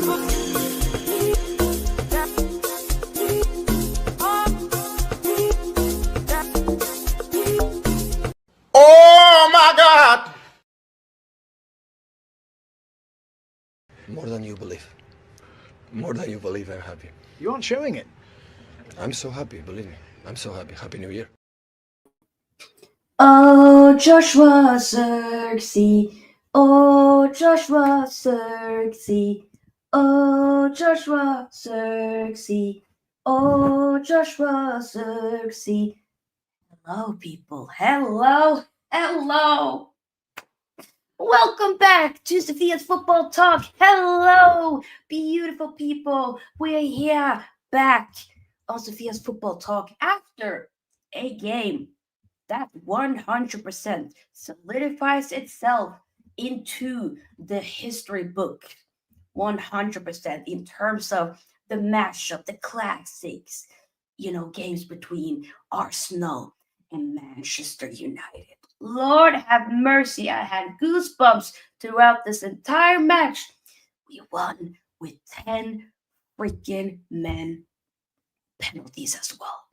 Oh my God! More than you believe. More than you believe, I'm happy. You aren't showing it. I'm so happy, believe me. I'm so happy. Happy New Year. Oh, Joshua Zirkzee. Oh, Joshua Zirkzee. Oh, Joshua Zirkzee. Oh, Joshua Zirkzee. Hello, people. Hello. Hello. Welcome back to Sofia's Football Talk. Hello, beautiful people. We're here back on Sofia's Football Talk after a game that 100% solidifies itself into the history book. 100% in terms of the matchup, the classics, games between Arsenal and Manchester United. Lord have mercy, I had goosebumps throughout this entire match. We won with 10 freaking men penalties as well.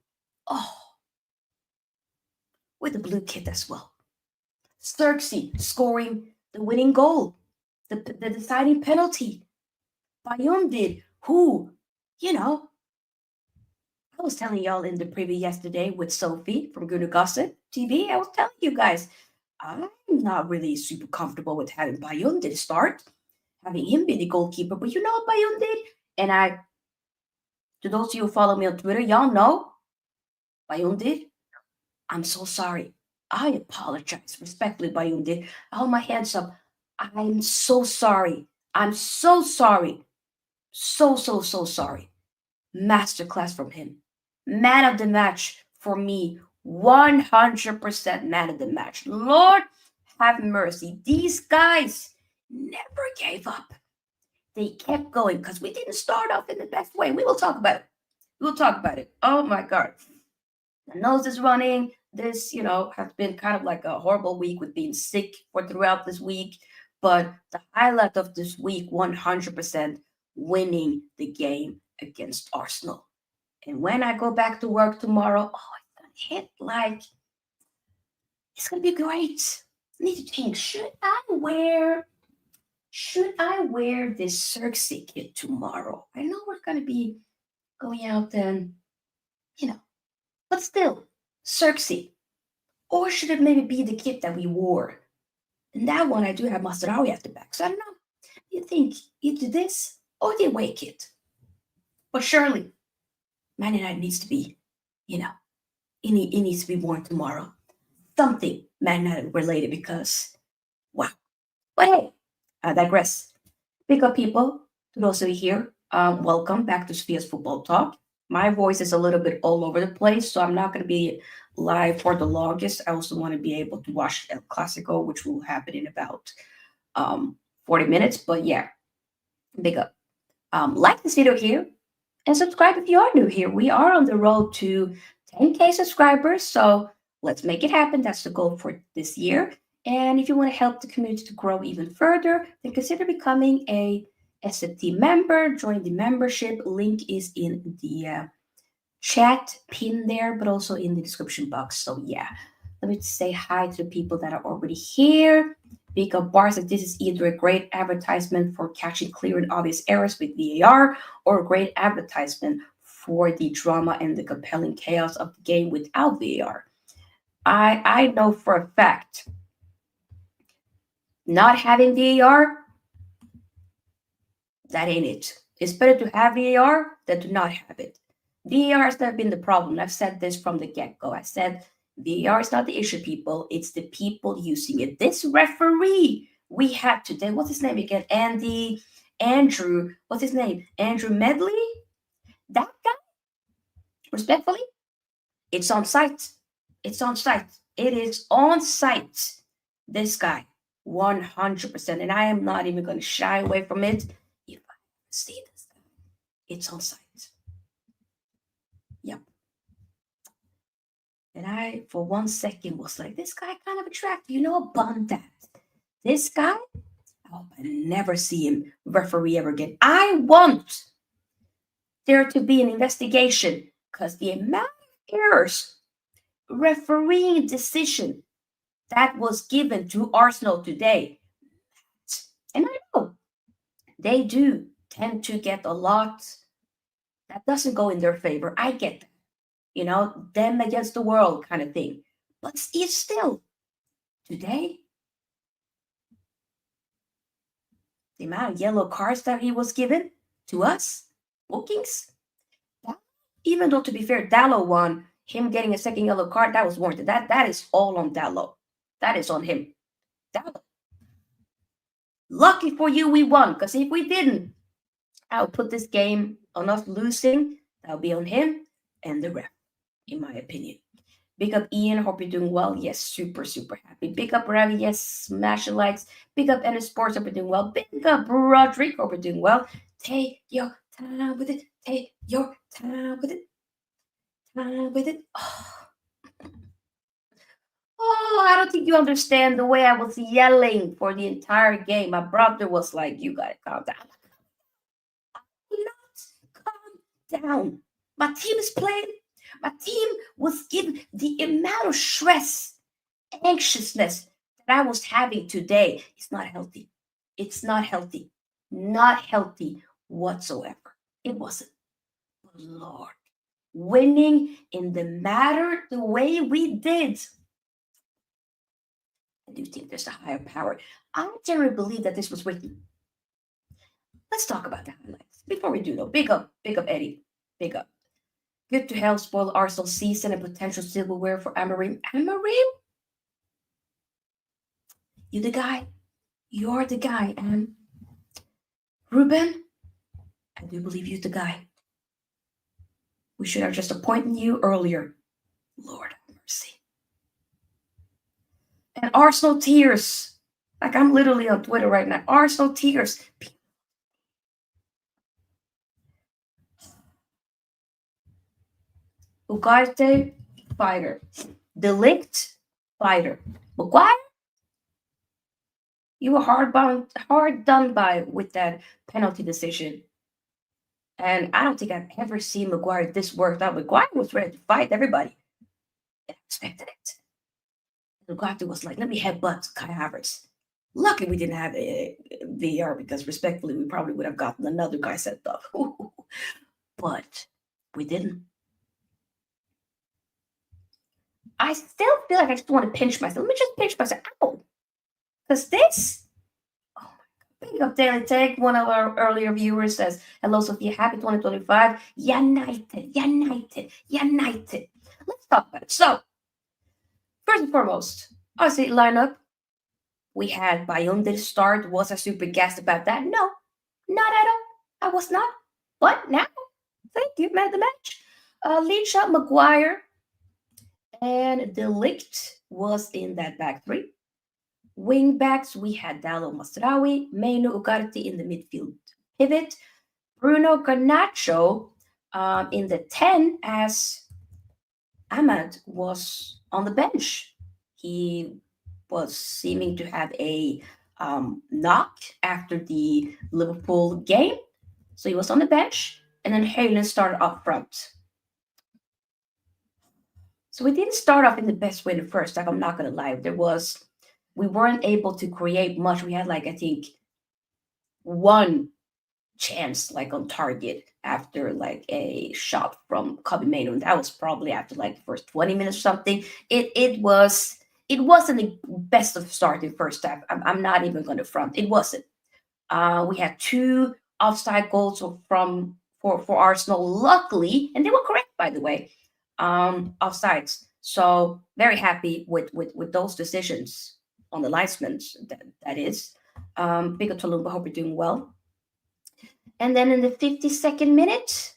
Oh, with the blue kit as well. Zirkzee scoring the winning goal, the deciding penalty. Ødegaard, who, I was telling y'all in the preview yesterday with Sophie from Good Gossip TV, I was telling you guys, I'm not really super comfortable with having Ødegaard start, having him be the goalkeeper. But you know what Ødegaard did? And to those of you who follow me on Twitter, y'all know Ødegaard did. I'm so sorry. I apologize respectfully, Ødegaard. I hold my hands up. I'm so sorry. I'm so sorry. So sorry. Masterclass from him. Man of the match for me. 100% man of the match. Lord have mercy. These guys never gave up. They kept going because we didn't start off in the best way. We will talk about it. We'll talk about it. Oh my God. The nose is running. This, has been kind of like a horrible week with being sick for throughout this week. But the highlight of this week, 100% winning the game against Arsenal. And when I go back to work tomorrow, it's going to hit like, it's going to be great. I need to think, should I wear this Zirkzee kit tomorrow? I know we're going to be going out and, but still, Zirkzee. Or should it maybe be the kit that we wore? And that one, I do have Mazraoui at the back. So I don't know. You think either this or the away kit? But surely, Man United needs to be, it needs to be worn tomorrow. Something Man United related because, wow. But hey, I digress. Pick up people, to those of you here, welcome back to Sofia's Football Talk. My voice is a little bit all over the place, so I'm not going to be live for the longest. I also want to be able to watch El Clasico, which will happen in about 40 minutes. But yeah, big up. Like this video here and subscribe if you are new here. We are on the road to 10K subscribers, so let's make it happen. That's the goal for this year. And if you want to help the community to grow even further, then consider becoming a SFT member. Join the membership. Link is in the chat pin there, but also in the description box. So yeah, let me say hi to the people that are already here. Big up bars that this is either a great advertisement for catching clear and obvious errors with VAR or a great advertisement for the drama and the compelling chaos of the game without VAR. I know for a fact not having VAR, that ain't it. It's better to have VAR than to not have it. VAR has never been the problem. I've said this from the get-go. I said VAR is not the issue, people. It's the people using it. This referee we had today, what's his name again? Andrew, what's his name? Andrew Medley? That guy? Respectfully, it's on site. It's on site. It is on site. This guy, 100%. And I am not even going to shy away from it. If I see this guy, it's on site. Yep. And I, for 1 second, was like, this guy kind of attractive. About that. This guy, I hope I never see him referee ever again. I want there to be an investigation because the amount of errors, refereeing decision that was given to Arsenal today, and I know they do tend to get a lot that doesn't go in their favor. I get that. You know, them against the world kind of thing. But it's still, today, the amount of yellow cards that he was given to us, bookings, even though, to be fair, Dallo won, him getting a second yellow card, that was warranted. That is all on Dallo. That is on him. Dallo. Lucky for you, we won, because if we didn't, I would put this game on us losing. That would be on him and the ref, in my opinion. Big up Ian, hope you're doing well. Yes, super, super happy. Big up Ravi, yes, smash the likes. Big up NS Sports, hope you're doing well. Big up Roderick, hope you're doing well. Take your time with it. Take your time with it. Time with it. Oh, I don't think you understand the way I was yelling for the entire game. My brother was like, you gotta calm down. I will not calm down. My team is playing. My team was given the amount of stress, anxiousness that I was having today. It's not healthy. It's not healthy. Not healthy whatsoever. It wasn't. But Lord, winning in the matter the way we did, I do think there's a higher power. I generally believe that this was written. Let's talk about the highlights. Before we do though, big up Eddie. Big up. Good to help spoil Arsenal season and potential silverware for Amorim. Amorim? You the guy. You're the guy. And Ruben, I do believe you're the guy. We should have just appointed you earlier. Lord have mercy. And Arsenal tears. Like I'm literally on Twitter right now. Arsenal tears. Ugarte, fighter. Delict, fighter. Maguire, you were hard done by with that penalty decision. And I don't think I've ever seen Maguire this worked out. Maguire was ready to fight everybody. I expected it. Ugarte was like, let me headbutt Kai Havertz. Lucky we didn't have a VR because respectfully, we probably would have gotten another guy set up. But we didn't. I still feel like I just want to pinch myself. Let me just pinch myself. Ow. Because this, oh my God. Big up Daily Tech. One of our earlier viewers says, hello, Sofia. Happy 2025. United. Let's talk about it. So, first and foremost, obviously, lineup. We had Bayonde start. Was I super gassed about that? No, not at all. I was not. But now, thank you, man, the match. Lead shot, Maguire. And Delict was in that back three. Wing backs, we had Dallo, Mazraoui, Mainu, Ugarte in the midfield pivot. Bruno Garnacho in the 10 as Ahmad was on the bench. He was seeming to have a knock after the Liverpool game. So he was on the bench. And then Hojlund started up front. So we didn't start off in the best way at first. Like, I'm not going to lie. We weren't able to create much. We had, like, I think, one chance, like, on target after, like, a shot from Casemiro. And that was probably after, like, the first 20 minutes or something. It wasn't the best of start in first half. I'm not even going to front. It wasn't. We had 2 offside goals for Arsenal, luckily, and they were correct, by the way. Offsides. So very happy with those decisions on the linesmen. That is. Big up Tulumba, hope you're doing well. And then in the 52nd minute,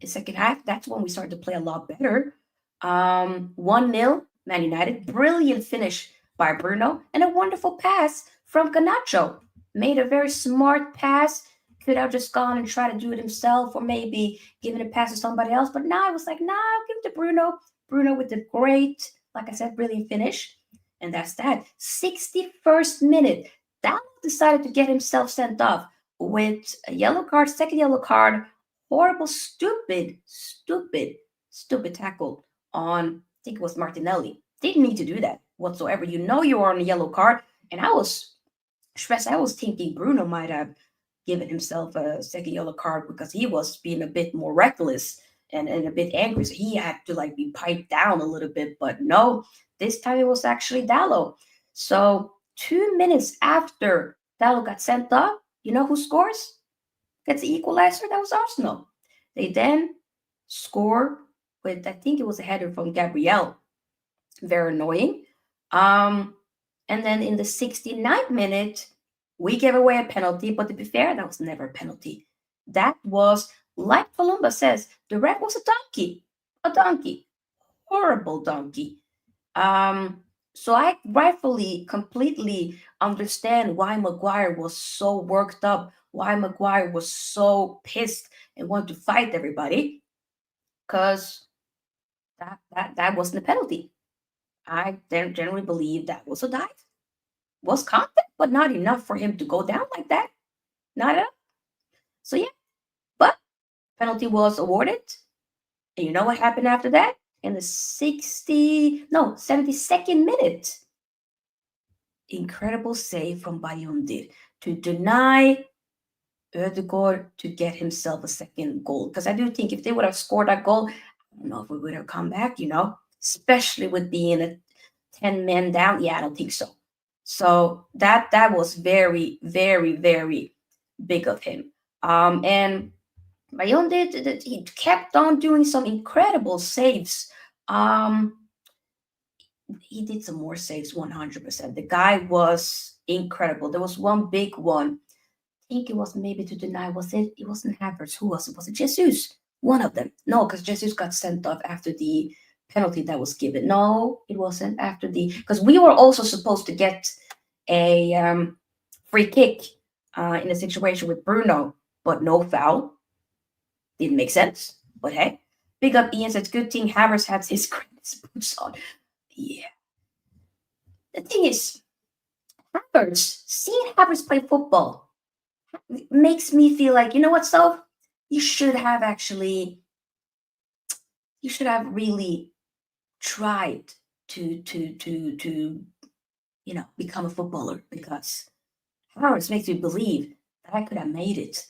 the second half, that's when we started to play a lot better. 1-0, Man United. Brilliant finish by Bruno and a wonderful pass from Garnacho. Made a very smart pass. Could have just gone and tried to do it himself or maybe given a pass to somebody else. But now I was like, nah, I'll give it to Bruno. Bruno with the great, like I said, brilliant finish. And that's that. 61st minute, Dallo decided to get himself sent off with a yellow card, second yellow card, horrible, stupid tackle on, I think it was Martinelli. Didn't need to do that whatsoever. You know you were on a yellow card. And I was stressed. I was thinking Bruno might have given himself a second yellow card because he was being a bit more reckless and a bit angry. So he had to like be piped down a little bit. But no, this time it was actually Dallo. So 2 minutes after Dallo got sent off, you know who scores? Gets the equalizer? That was Arsenal. They then score with, I think it was a header from Gabriel. Very annoying. And then in the 69th minute, we gave away a penalty. But to be fair, that was never a penalty. That was, like Palumba says, the ref was a donkey. A donkey. Horrible donkey. So I rightfully, completely understand why Maguire was so worked up, why Maguire was so pissed and wanted to fight everybody, because that wasn't a penalty. I generally believe that was a dive. Was contact, but not enough for him to go down like that. Not enough. So yeah, but penalty was awarded. And you know what happened after that? In the 72nd minute, incredible save from Bayundir to deny Ødegaard to get himself a second goal. Because I do think if they would have scored that goal, I don't know if we would have come back, especially with being a 10 men down. Yeah, I don't think so. So that was very, very, very big of him. And Bayundir, he kept on doing some incredible saves. He did some more saves, 100%. The guy was incredible. There was one big one. I think it was maybe to deny. Was it? It wasn't Havertz. Who was it? Was it Jesus? One of them. No, because Jesus got sent off after the penalty that was given. No, it wasn't after because we were also supposed to get a free kick in a situation with Bruno, but no foul. Didn't make sense. But hey, big up Ian. Says good thing Havertz had his boots on. Yeah. The thing is, seeing Havertz play football makes me feel like, you know what, Soph? You should have really tried to become a footballer, because Havertz makes me believe that I could have made it.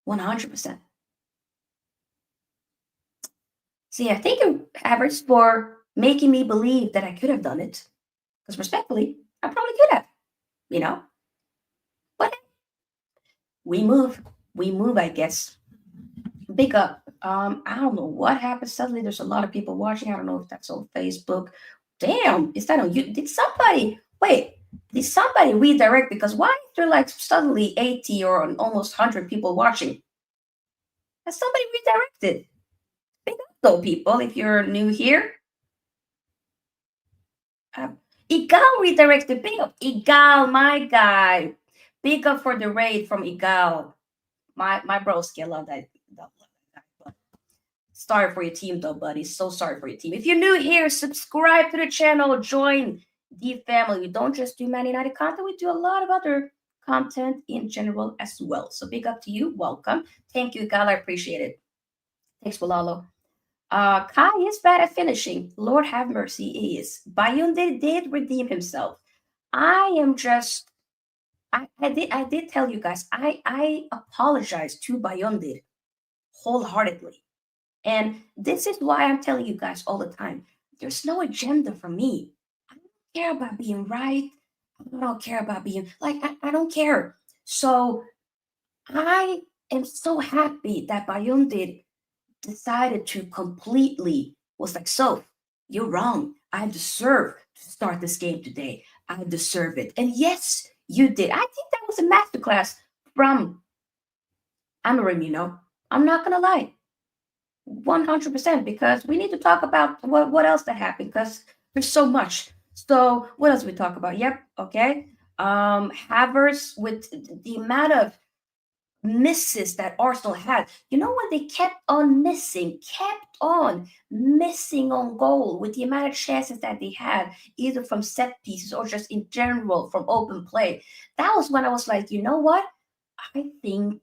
100%. So yeah, thank you, Havertz, for making me believe that I could have done it. Because respectfully, I probably could have, But we move, I guess. Big up. I don't know what happened. Suddenly there's a lot of people watching. I don't know if that's on Facebook. Damn, is that on you? Did somebody redirect? Because why is there like suddenly 80 or almost 100 people watching? Has somebody redirected? Big up though, people, if you're new here. Igal redirected. Big up. Igal, my guy. Big up for the raid from Igal. My broski, I love that. Sorry for your team though, buddy. So sorry for your team. If you're new here, subscribe to the channel. Join the family. We don't just do Man United content. We do a lot of other content in general as well. So big up to you. Welcome. Thank you, Igal. I appreciate it. Thanks, Walalo. Kai is bad at finishing. Lord have mercy, he is. Bayundir did redeem himself. I did tell you guys, I apologize to Bayundir wholeheartedly. And this is why I'm telling you guys all the time, there's no agenda for me. I don't care about being right. I don't care about being, I don't care. So I am so happy that Bayundir decided to completely, was like, so you're wrong. I deserve to start this game today. I deserve it. And yes, you did. I think that was a masterclass from Amorim, I'm not going to lie. 100%, because we need to talk about what else that happened, because there's so much. So what else we talk about? Yep. Okay. Havertz, with the amount of misses that Arsenal had. You know what? They kept on missing on goal with the amount of chances that they had, either from set pieces or just in general from open play. That was when I was like, you know what? I think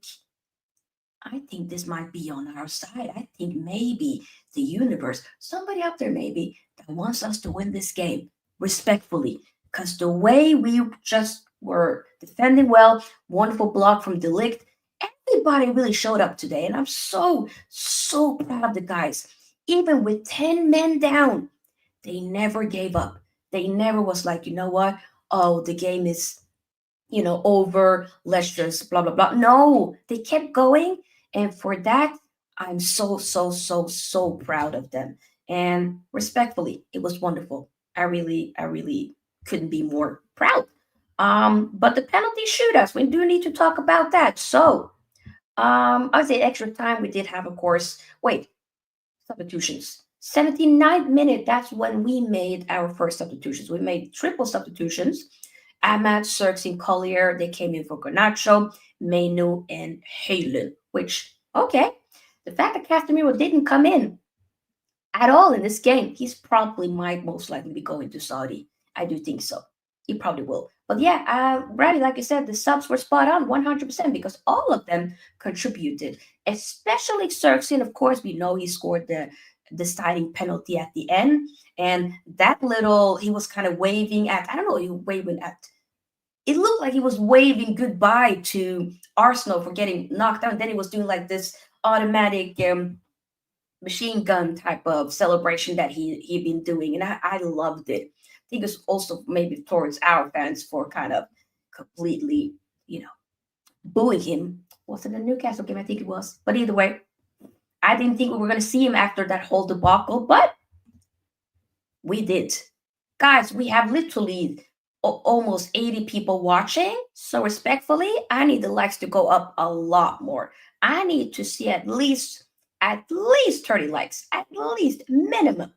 this might be on our side. I think maybe the universe, somebody out there maybe that wants us to win this game respectfully. Because the way we just were defending well, wonderful block from De Ligt, everybody really showed up today. And I'm so proud of the guys. Even with 10 men down, they never gave up. They never was like, you know what? Oh, the game is, over. Let's just blah, blah, blah. No, they kept going. And for that, I'm so proud of them. And respectfully, it was wonderful. I really couldn't be more proud. But the penalty shootouts, we do need to talk about that. So, I would say extra time we did have, of course. Wait, substitutions. 79th minute, that's when we made our first substitutions. We made triple substitutions. Ahmad, Zirkzee, Collier, they came in for Garnacho, Menu, and Hojlund, which, okay. The fact that Casemiro didn't come in at all in this game, he's probably might most likely be going to Saudi. I do think so. He probably will. But yeah, Bradley, like you said, the subs were spot on 100% because all of them contributed, especially Zirkzee. Of course, we know he scored the deciding penalty at the end. And that he was kind of waving at, I don't know, he was waving at, it looked like he was waving goodbye to Arsenal for getting knocked out. And then he was doing like this automatic machine gun type of celebration that he'd been doing. And I loved it. I think it's also maybe towards our fans for kind of completely, booing him. Was it a Newcastle game? I think it was. But either way, I didn't think we were going to see him after that whole debacle, but we did. Guys, we have literally almost 80 people watching. So respectfully, I need the likes to go up a lot more. I need to see at least 30 likes, at least minimum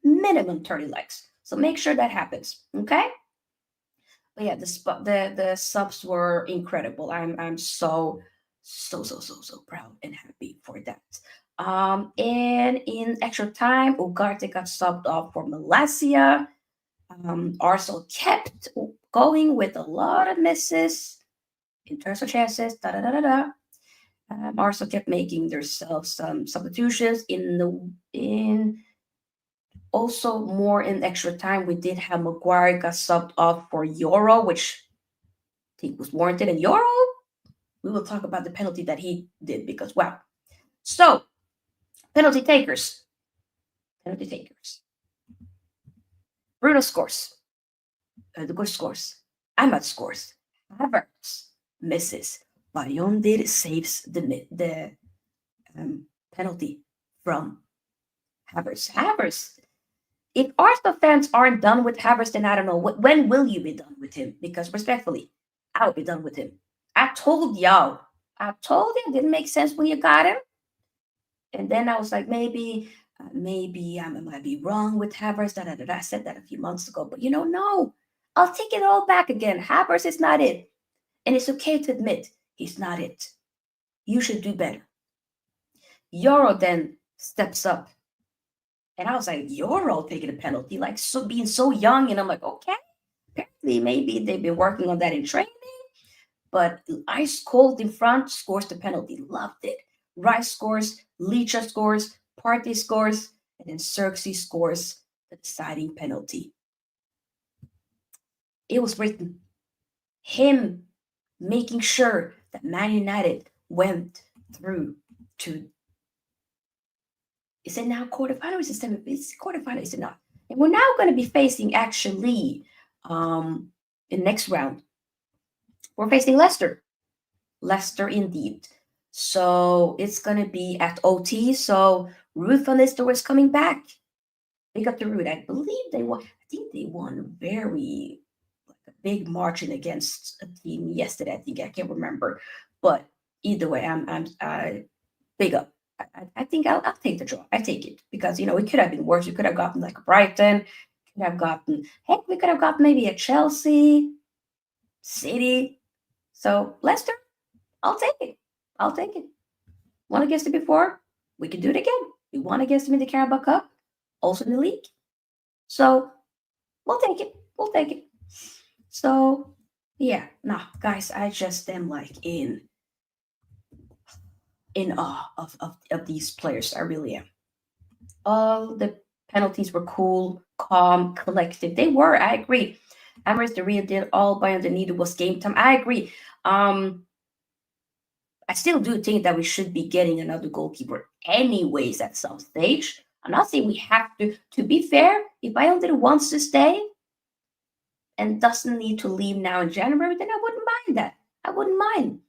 30 likes. So make sure that happens, okay? But yeah, the subs were incredible. I'm so proud and happy for that. And in extra time, Ugarte got subbed off for Malaysia. Arsenal kept going with a lot of misses in terms of chances. Arsenal kept making themselves some substitutions in also more in extra time. We did have Maguire got subbed off for Euro, which I think was warranted. And Euro, we will talk about the penalty that he did because wow. So penalty takers. Bruno scores. Ødegaard scores. Ahmad scores. Havertz misses. Bayondir saves the penalty from Havertz. If Arsenal fans aren't done with Havertz, then I don't know. When will you be done with him? Because respectfully, I'll be done with him. I told y'all. It didn't make sense when you got him. And then I was like, maybe I might be wrong with Havertz. I said that a few months ago. But no. I'll take it all back again. Havertz is not it. And it's okay to admit he's not it. You should do better. Euro then steps up. And I was like, Euro taking a penalty, like being so young. And I'm like, okay. Apparently, maybe they've been working on that in training. But ice cold in front scores the penalty. Loved it. Rice scores, Licha scores, Partey scores, and then Zirkzee scores the deciding penalty. It was written. Him making sure that Man United went through to, is it now quarterfinal or is it semi? It's quarterfinal, is it not? And we're now going to be facing actually in next round. We're facing Leicester. Leicester indeed. So it's going to be at OT. So Ruth van Nistelrooy is coming back. They got the Ruth. I believe they won. I think they won very a big margin against a team yesterday. I think I can't remember. But either way, I'm big up. I think I'll take the draw. I take it because it could have been worse. We could have gotten like a Brighton. We could have gotten maybe a Chelsea, City. So Leicester, I'll take it. I'll take it. Won against it before. We can do it again. We won against them in the Carabao Cup, also in the league. So we'll take it. We'll take it. So yeah, nah, guys, I just am like in awe of these players. I really am. All the penalties were cool, calm, collected. They were. I agree. Amorim the real did all Bayern needed was game time. I agree. I still do think that we should be getting another goalkeeper anyways at some stage. I'm not saying we have to. To be fair, if Bayern wants to stay and doesn't need to leave now in January, then I wouldn't mind that. I wouldn't mind.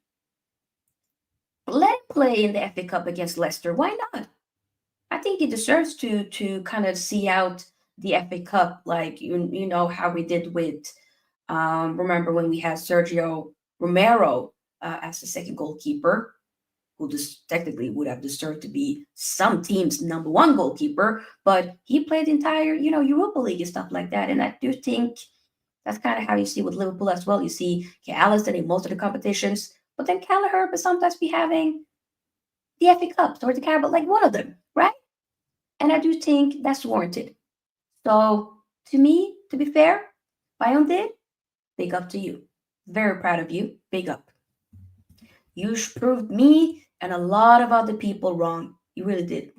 Let him play in the FA Cup against Leicester. Why not? I think he deserves to kind of see out the FA Cup, like you know how we did with. Remember when we had Sergio Romero as the second goalkeeper, who just technically would have deserved to be some team's number one goalkeeper, but he played the entire Europa League and stuff like that. And I do think that's kind of how you see with Liverpool as well. You see Alisson in most of the competitions, but then Kelleher will sometimes be having the FA Cup or the Carabao, like one of them, right? And I do think that's warranted. So to me, to be fair, Bayern did, big up to you. Very proud of you. Big up. You proved me and a lot of other people wrong. You really did.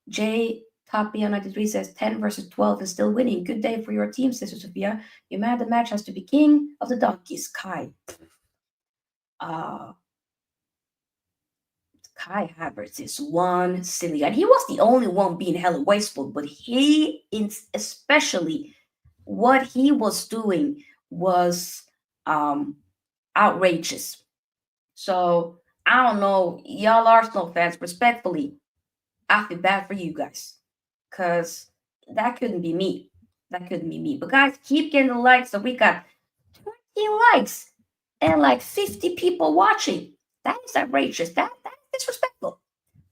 J Tapia 93 says 10 versus 12 is still winning. Good day for your team, Sister Sofia. Your man of the match has to be king of the donkeys, Kai. Kai Havertz is one silly guy. He was the only one being hella wasteful, but he, especially what he was doing was outrageous. So I don't know, y'all Arsenal fans, respectfully, I feel bad for you guys, because that couldn't be me. That couldn't be me. But guys, keep getting the likes. So we got 20 likes and like 50 people watching. That is outrageous. That is disrespectful.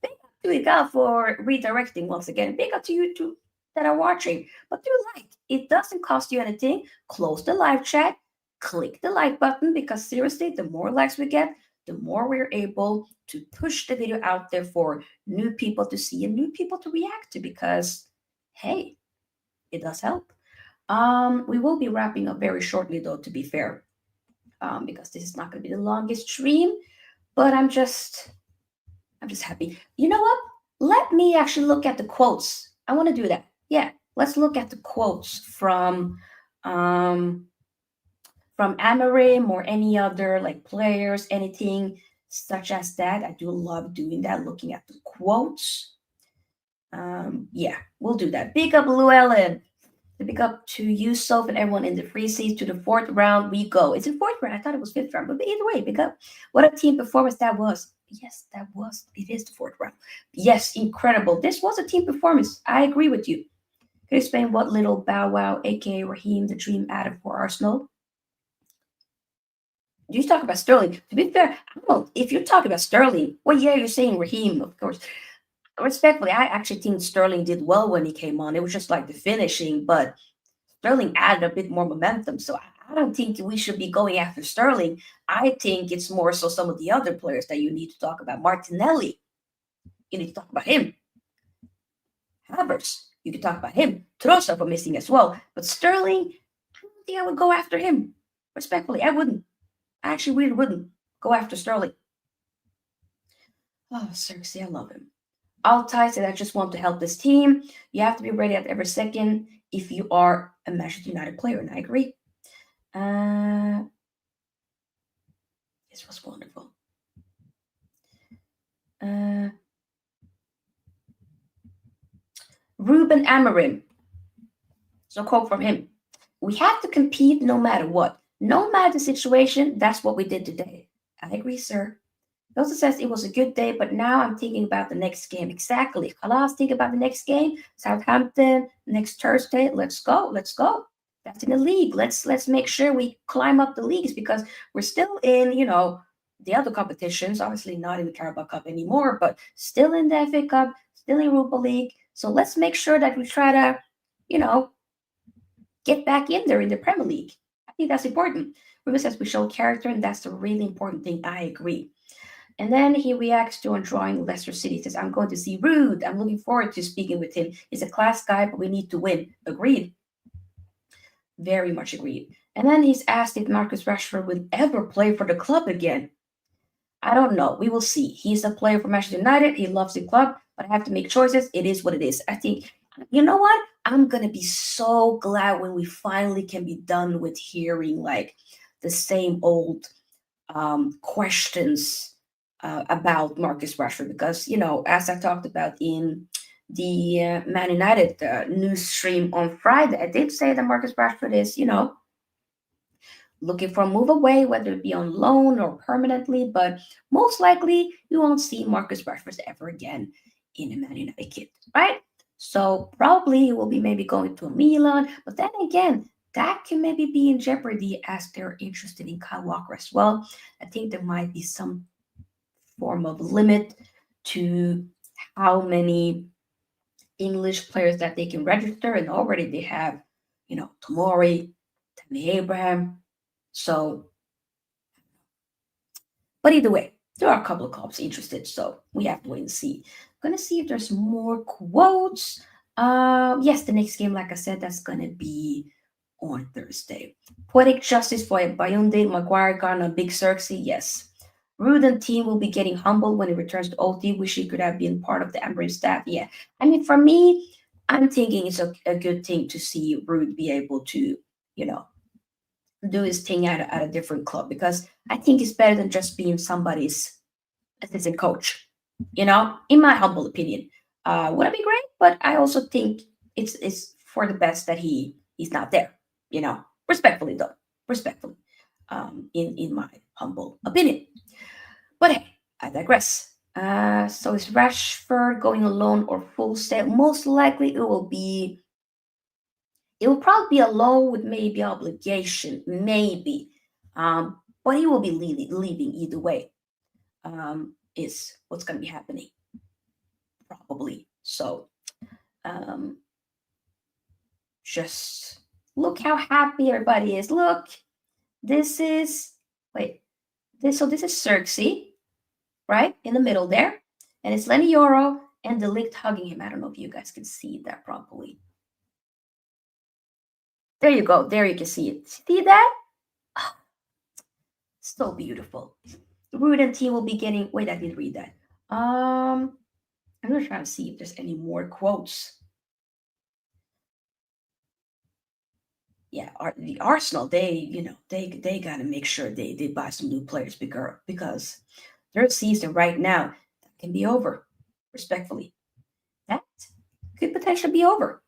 Big up to you guys for redirecting once again. Big up to you too that are watching. But do like. It doesn't cost you anything. Close the live chat. Click the like button, because seriously, the more likes we get, the more we're able to push the video out there for new people to see and new people to react to, because hey, it does help. We will be wrapping up very shortly though, to be fair, because this is not going to be the longest stream, but I'm just happy. You know what? Let me actually look at the quotes. I want to do that. Yeah, let's look at the quotes from Amorim or any other like players, anything such as that. I do love doing that, looking at the quotes. Yeah, we'll do that. Big up Llewellyn. Big up to you, Soph, and everyone in the free seats. To the fourth round we go. It's in fourth round. I thought it was fifth round, but either way, big up. What a team performance that was. Yes, that was. It is the fourth round. Yes, incredible. This was a team performance. I agree with you. Can you explain what little Bow Wow, aka Raheem, the dream added for Arsenal? You talk about Sterling. To be fair, if you talk about Sterling, well, yeah, you're saying Raheem, of course. Respectfully, I actually think Sterling did well when he came on. It was just like the finishing, but Sterling added a bit more momentum. So I don't think we should be going after Sterling. I think it's more so some of the other players that you need to talk about. Martinelli, you need to talk about him. Havertz, you can talk about him. Trossard for missing as well. But Sterling, I don't think I would go after him. Respectfully, I wouldn't. I actually really wouldn't go after Sterling. Oh, Zirkzee, I love him. Altai said, I just want to help this team. You have to be ready at every second if you are a Manchester United player, and I agree. This was wonderful. Ruben Amorim. So quote from him. We have to compete no matter what. No matter the situation, that's what we did today. I agree, sir. He also says it was a good day, but now I'm thinking about the next game. Exactly. Khalas, think about the next game. Southampton, next Thursday. Let's go. Let's go. That's in the league. Let's make sure we climb up the leagues, because we're still in, the other competitions. Obviously not in the Carabao Cup anymore, but still in the FA Cup, still in Europa League. So let's make sure that we try to, get back in there in the Premier League. I think that's important. Ruben says we show character, and that's a really important thing. I agree. And then he reacts to on drawing Leicester City. He says, I'm going to see Rude. I'm looking forward to speaking with him. He's a class guy, but we need to win. Agreed. Very much agreed. And then he's asked if Marcus Rashford will ever play for the club again. I don't know. We will see. He's a player for Manchester United. He loves the club, but I have to make choices. It is what it is. I think, you know what? I'm going to be so glad when we finally can be done with hearing like the same old questions about Marcus Rashford. Because, you know, as I talked about in the Man United news stream on Friday, I did say that Marcus Rashford is, you know, looking for a move away, whether it be on loan or permanently, but most likely you won't see Marcus Rashford ever again in a Man United kit, right? So probably he will be maybe going to Milan, but then again, that can maybe be in jeopardy as they're interested in Kyle Walker as well. I think there might be some form of limit to how many English players that they can register, and already they have, you know, Tomori, Tammy Abraham. So, but either way, there are a couple of clubs interested, so we have to wait and see. I'm gonna see if there's more quotes. Yes, the next game, like I said, that's gonna be on Thursday. Poetic justice for Bayunde, Maguire, Garna, Big Zirkzee, yes. Ruden team will be getting humbled when he returns to OT. Wish he could have been part of the Amorim staff. Yeah, I mean, for me, I'm thinking it's a good thing to see Rude be able to, you know, do his thing at a different club, because I think it's better than just being somebody's assistant coach. You know, in my humble opinion, would it be great? But I also think it's for the best that he's not there. You know, respectfully though, respectfully, in my humble opinion. But hey, I digress. So is Rashford going alone or full sale? Most likely it will be. It will probably be a loan with maybe obligation, maybe. But he will be leaving either way. Is what's going to be happening, probably. So, um, just look how happy everybody is. Look, this is this is Zirkzee, right in the middle there, and it's Lenny Yoro and the Ligt hugging him. I don't know if you guys can see that properly. There you go. There you can see it. See that? Oh, so beautiful. Rude and team will be getting. Wait, I didn't read that. I'm gonna try to see if there's any more quotes. Yeah, the Arsenal, they gotta make sure they buy some new players because their season right now that can be over. Respectfully, that could potentially be over.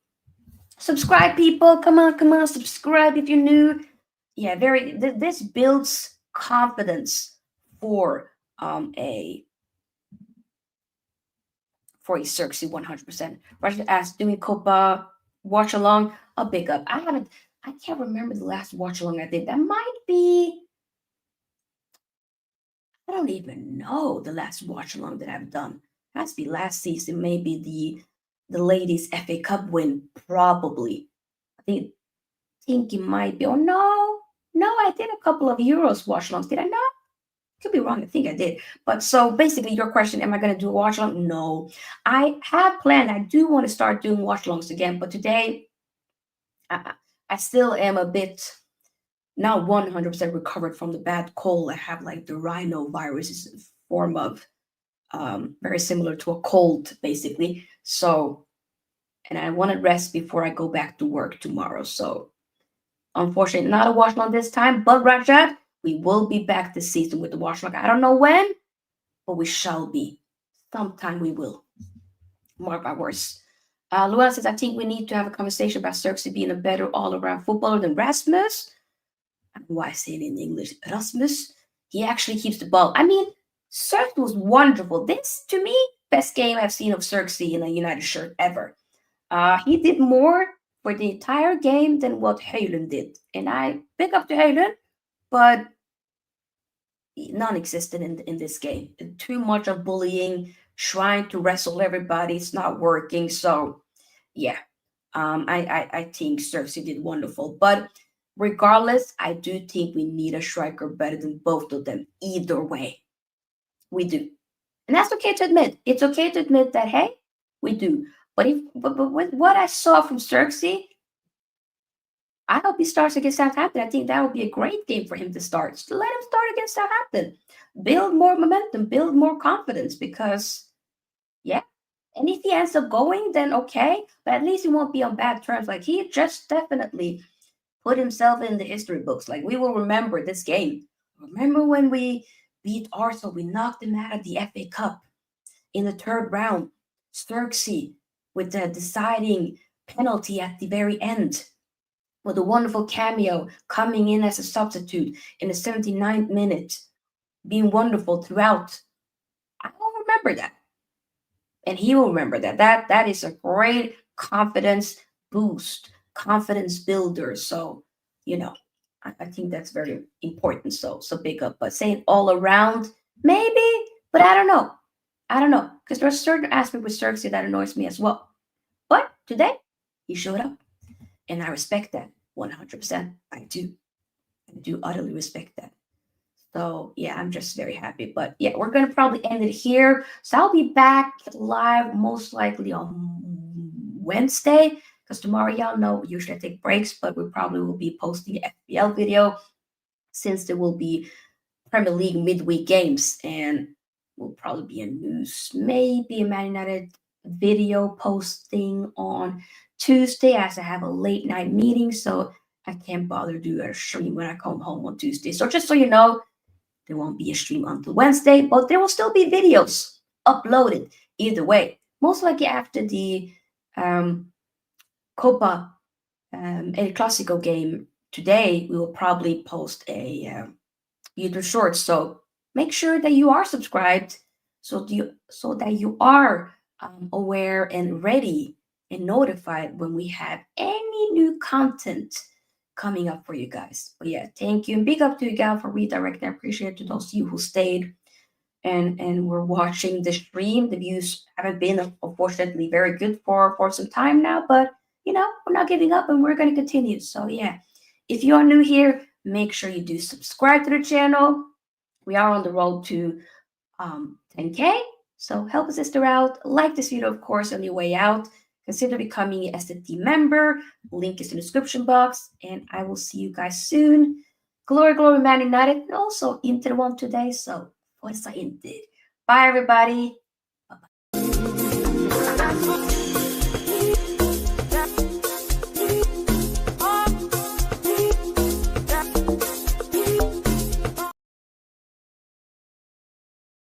Subscribe, people. Come on, subscribe if you're new. Yeah, this builds confidence for a Zirkzee 100%. Russia asked, doing Copa watch along? A big up. I can't remember the last watch along I did. That might be. I don't even know the last watch along that I've done. It has to be last season, maybe the ladies FA Cup win, probably. I think it might be. Oh no, I did a couple of Euros watch alongs. Did I not? Could be wrong. I think I did. But so basically, your question: am I going to do a watch along? No, I have planned. I do want to start doing watch alongs again, but today, I still am a bit not 100% recovered from the bad cold. I have like the rhinovirus, is a form of very similar to a cold, basically. So, and I want to rest before I go back to work tomorrow. So, unfortunately, not a watch along this time. But Rajat, we will be back this season with the watch along. I don't know when, but we shall be. Sometime we will. Mark my words. Luana says, I think we need to have a conversation about Zirkzee being a better all-around footballer than Rasmus. I don't know why I say it in English. Rasmus, he actually keeps the ball. I mean, Zirkzee was wonderful. This, to me, best game I've seen of Zirkzee in a United shirt ever. He did more for the entire game than what Hojlund did. And I pick up to Hojlund, but non-existent in this game. Too much of bullying, trying to wrestle everybody. It's not working. So, yeah, I think Zirkzee did wonderful. But regardless, I do think we need a striker better than both of them. Either way. We do. And that's okay to admit. It's okay to admit that, hey, we do. But with what I saw from Zirkzee, I hope he starts against Southampton. I think that would be a great game for him to start. Just let him start against Southampton. Build more momentum, build more confidence because, yeah. And if he ends up going, then okay. But at least he won't be on bad terms. Like, he just definitely put himself in the history books. Like, we will remember this game. Remember when we beat Arsenal? We knocked them out of the FA Cup in the third round. Zirkzee with the deciding penalty at the very end, with a wonderful cameo coming in as a substitute in the 79th minute, being wonderful throughout. I will remember that. And he will remember that. That is a great confidence boost, confidence builder. So, I think that's very important. So big up. But saying all around, maybe, but I don't know. Because there's a certain aspect with Zirkzee that annoys me as well. But today, he showed up. And I respect that 100%. I do utterly respect that. So, yeah, I'm just very happy. But, yeah, we're going to probably end it here. So I'll be back live most likely on Wednesday. Because tomorrow, y'all know, usually I take breaks. But we probably will be posting an FPL video since there will be Premier League midweek games. And will probably be a news, maybe a Man United video posting on Tuesday as I have a late night meeting, so I can't bother to do a stream when I come home on Tuesday. So just so you know, there won't be a stream until Wednesday, but there will still be videos uploaded either way. Most likely after the Copa El Clasico game today, we will probably post a YouTube short. So make sure that you are subscribed so that you are aware and ready and notified when we have any new content coming up for you guys. But yeah, thank you. And big up to you, Gal, for redirecting. I appreciate to those of you who stayed and were watching the stream. The views haven't been, unfortunately, very good for some time now. But, we're not giving up and we're going to continue. So yeah, if you are new here, make sure you do subscribe to the channel. We are on the road to 10K. So help a sister out. Like this video, of course, on your way out. Consider becoming an SFT member. Link is in the description box. And I will see you guys soon. Glory, glory, Man United. And also Inter won today. So, Forza Inter. Bye, everybody.